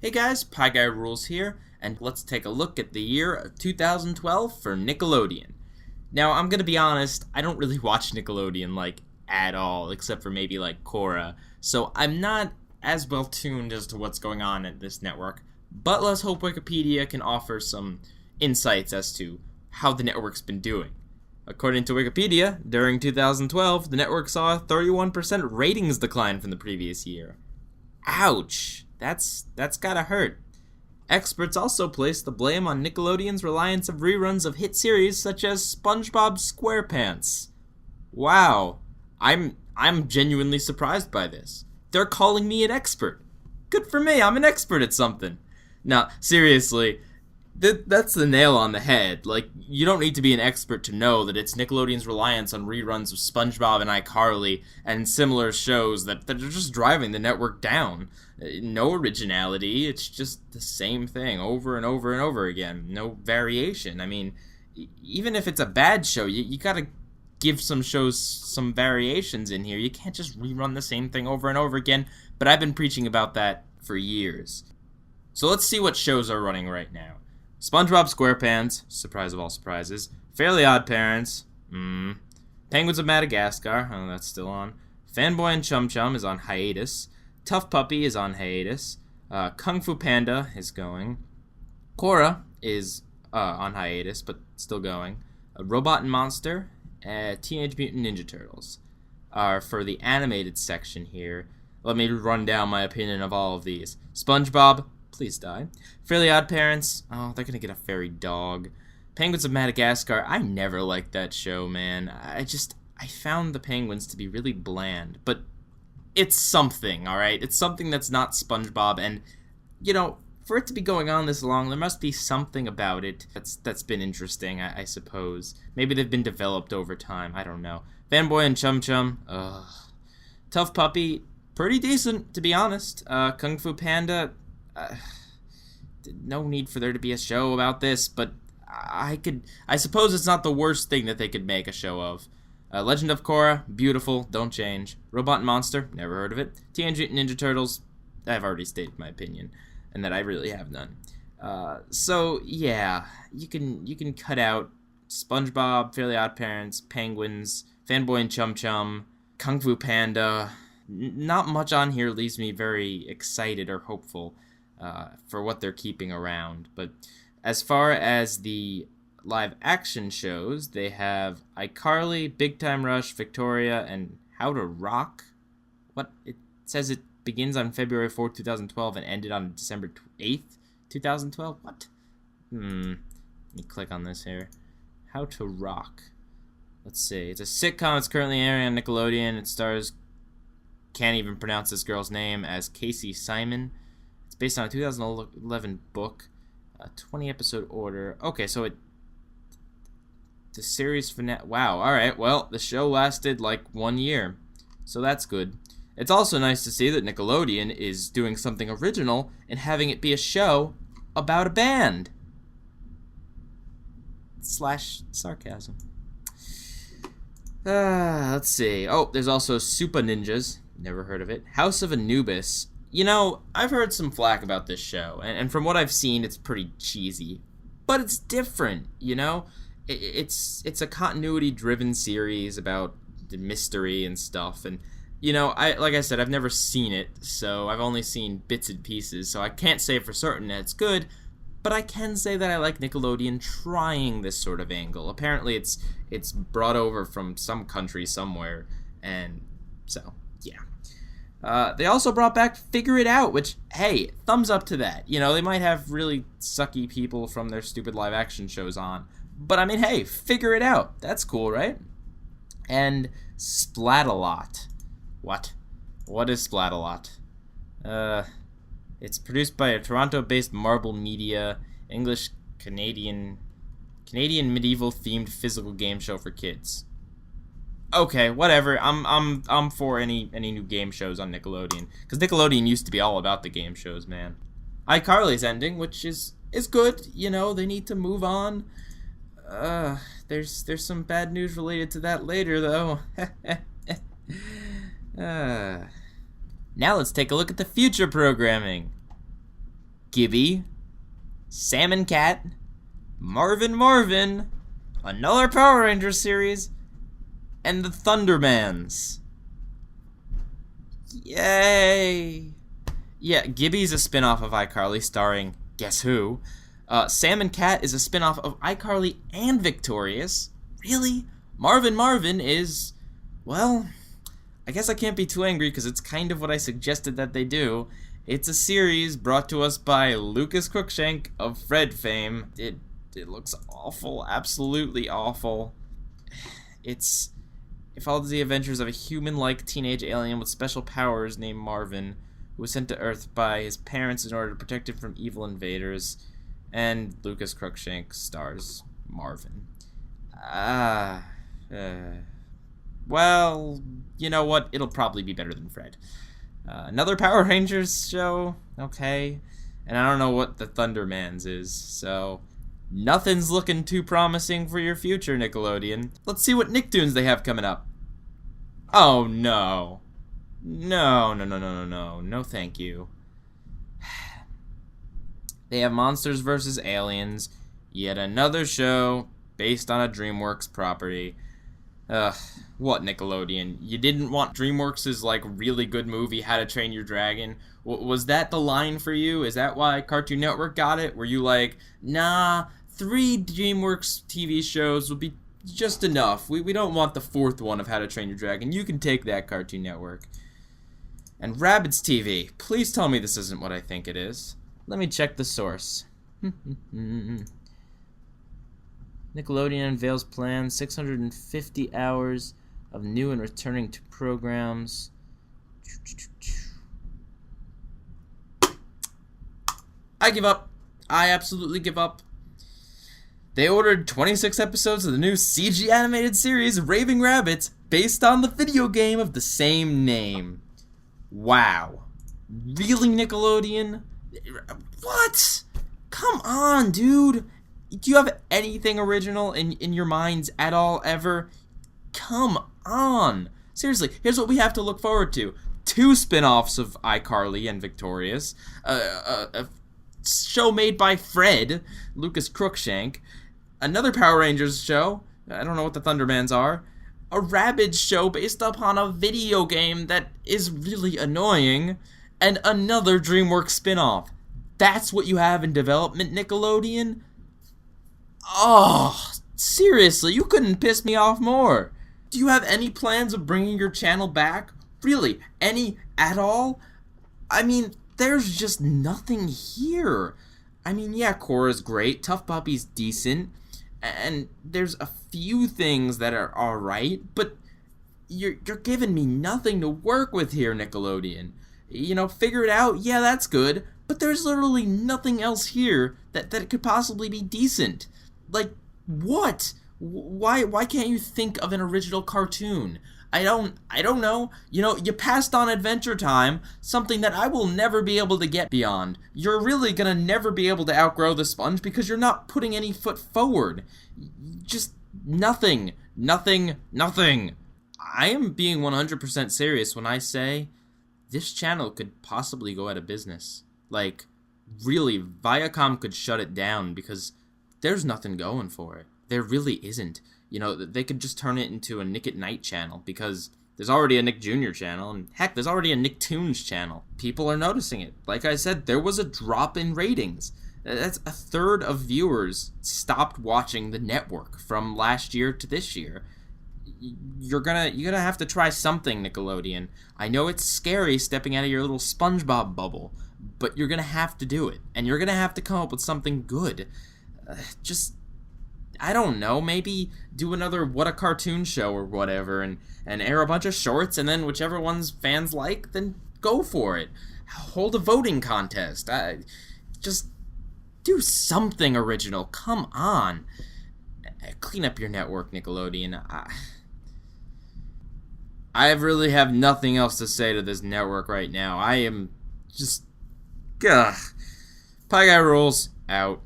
Hey guys, Pie Guy Rules here, and let's take a look at the year of 2012 for Nickelodeon. Now, I'm gonna be honest, I don't really watch Nickelodeon, at all, except for maybe, Korra, so I'm not as well tuned as to what's going on at this network, but let's hope Wikipedia can offer some insights as to how the network's been doing. According to Wikipedia, during 2012, the network saw a 31% ratings decline from the previous year. Ouch! That's gotta hurt. Experts also place the blame on Nickelodeon's reliance of reruns of hit series such as SpongeBob SquarePants. Wow, I'm genuinely surprised by this. They're calling me an expert. Good for me, I'm an expert at something. Now, seriously, that's the nail on the head. You don't need to be an expert to know that it's Nickelodeon's reliance on reruns of SpongeBob and iCarly and similar shows that are just driving the network down. No originality, it's just the same thing over and over and over again. No variation. I mean, even if it's a bad show, you gotta give some shows some variations in here. You can't just rerun the same thing over and over again, but I've been preaching about that for years. So let's see what shows are running right now. SpongeBob SquarePants, surprise of all surprises. Fairly Odd Parents, Penguins of Madagascar, oh, that's still on. Fanboy and Chum Chum is on hiatus. Tough Puppy is on hiatus. Kung Fu Panda is going. Korra is on hiatus, but still going. Robot and Monster, Teenage Mutant Ninja Turtles are for the animated section here. Let me run down my opinion of all of these. SpongeBob, please die. Fairly Odd Parents, oh, they're gonna get a fairy dog. Penguins of Madagascar, I never liked that show, man. I found the penguins to be really bland, but it's something, alright? It's something that's not SpongeBob, and, for it to be going on this long, there must be something about it that's been interesting, I suppose. Maybe they've been developed over time, I don't know. Fanboy and Chum Chum, ugh. Tough Puppy, pretty decent, to be honest. Kung Fu Panda, no need for there to be a show about this, but I suppose it's not the worst thing that they could make a show of. Legend of Korra, beautiful, don't change. Robot and Monster, never heard of it. Teenage Mutant Ninja Turtles, I've already stated my opinion, and that I really have none. So yeah, you can cut out SpongeBob, Fairly Odd Parents, Penguins, Fanboy and Chum Chum, Kung Fu Panda. Not much on here leaves me very excited or hopeful for what they're keeping around. But as far as the live action shows, they have iCarly, Big Time Rush, Victoria, and How to Rock. What? It says it begins on February 4th, 2012 and ended on December 8th, 2012? What? Let me click on this here. How to Rock. Let's see. It's a sitcom. It's currently airing on Nickelodeon. It stars, can't even pronounce this girl's name, as Casey Simon. It's based on a 2011 book. 20 episode order. Okay, so the series finale. Wow, alright, well, the show lasted 1 year, so that's good. It's also nice to see that Nickelodeon is doing something original and having it be a show about a band. / sarcasm. Let's see. Oh, there's also Super Ninjas. Never heard of it. House of Anubis. I've heard some flack about this show, and from what I've seen, it's pretty cheesy. But it's different, It's a continuity-driven series about the mystery and stuff, and, like I said, I've never seen it, so I've only seen bits and pieces, so I can't say for certain that it's good, but I can say that I like Nickelodeon trying this sort of angle. Apparently it's brought over from some country somewhere, and so, yeah. They also brought back Figure It Out, which, hey, thumbs up to that. They might have really sucky people from their stupid live-action shows on, but I mean, hey, Figure It Out. That's cool, right? And Splat-A-Lot. What? What is Splat-A-Lot? It's produced by a Toronto-based Marble Media, English-Canadian medieval-themed physical game show for kids. Okay, whatever. I'm for any new game shows on Nickelodeon, because Nickelodeon used to be all about the game shows, man. iCarly's ending, which is good. They need to move on. There's some bad news related to that later, though. Now let's take a look at the future programming. Gibby, Sam and Cat, Marvin, another Power Rangers series, and the Thundermans. Yay! Yeah, Gibby's a spin-off of iCarly starring Guess Who? Sam and Cat is a spin-off of iCarly and Victorious. Really? Marvin is, well, I guess I can't be too angry because it's kind of what I suggested that they do. It's a series brought to us by Lucas Cruikshank of Fred fame. It looks awful, absolutely awful. It follows the adventures of a human-like teenage alien with special powers named Marvin, who was sent to Earth by his parents in order to protect him from evil invaders. And Lucas Cruikshank stars Marvin. Well, you know what? It'll probably be better than Fred. Another Power Rangers show? Okay. And I don't know what the Thundermans is, so nothing's looking too promising for your future, Nickelodeon. Let's see what Nicktoons they have coming up. Oh, no. No, thank you. They have Monsters vs. Aliens, yet another show based on a DreamWorks property. What, Nickelodeon? You didn't want DreamWorks' like really good movie, How to Train Your Dragon? Was that the line for you? Is that why Cartoon Network got it? Were you like, nah, 3 DreamWorks TV shows will be just enough. We don't want the 4th one of How to Train Your Dragon. You can take that, Cartoon Network. And Rabbids TV. Please tell me this isn't what I think it is. Let me check the source. Nickelodeon unveils plans, 650 hours of new and returning to programs. I give up. I absolutely give up. They ordered 26 episodes of the new CG animated series Raving Rabbids based on the video game of the same name. Wow. Really, Nickelodeon? What? Come on, dude. Do you have anything original in your minds at all, ever? Come on. Seriously, here's what we have to look forward to. 2 spin-offs of iCarly and Victorious. A show made by Fred, Lucas Cruikshank. Another Power Rangers show. I don't know what the Thundermans are. A Rabbids show based upon a video game that is really annoying. And another DreamWorks spin-off. That's what you have in development, Nickelodeon? Oh, seriously, you couldn't piss me off more. Do you have any plans of bringing your channel back? Really, any at all? I mean, there's just nothing here. I mean, yeah, Cora's great, Tough Puppy's decent, and there's a few things that are alright, but you're giving me nothing to work with here, Nickelodeon. You know, figure it out, yeah, that's good, but there's literally nothing else here that could possibly be decent. Like, what? Why can't you think of an original cartoon? I don't know. You know, you passed on Adventure Time, something that I will never be able to get beyond. You're really gonna never be able to outgrow the sponge because you're not putting any foot forward. Just nothing. I am being 100% serious when I say this channel could possibly go out of business. Like, really, Viacom could shut it down because there's nothing going for it. There really isn't. You know, they could just turn it into a Nick at Night channel because there's already a Nick Jr. channel, and heck, there's already a Nicktoons channel. People are noticing it. Like I said, there was a drop in ratings. That's a third of viewers stopped watching the network from last year to this year. You're gonna have to try something, Nickelodeon. I know it's scary stepping out of your little SpongeBob bubble, but you're gonna have to do it, and you're gonna have to come up with something good. I don't know, maybe do another What a Cartoon show or whatever, and air a bunch of shorts, and then whichever ones fans like, then go for it. Hold a voting contest. Just do something original. Come on. Clean up your network, Nickelodeon. I really have nothing else to say to this network right now. I am just... Pie Guy rules. Out.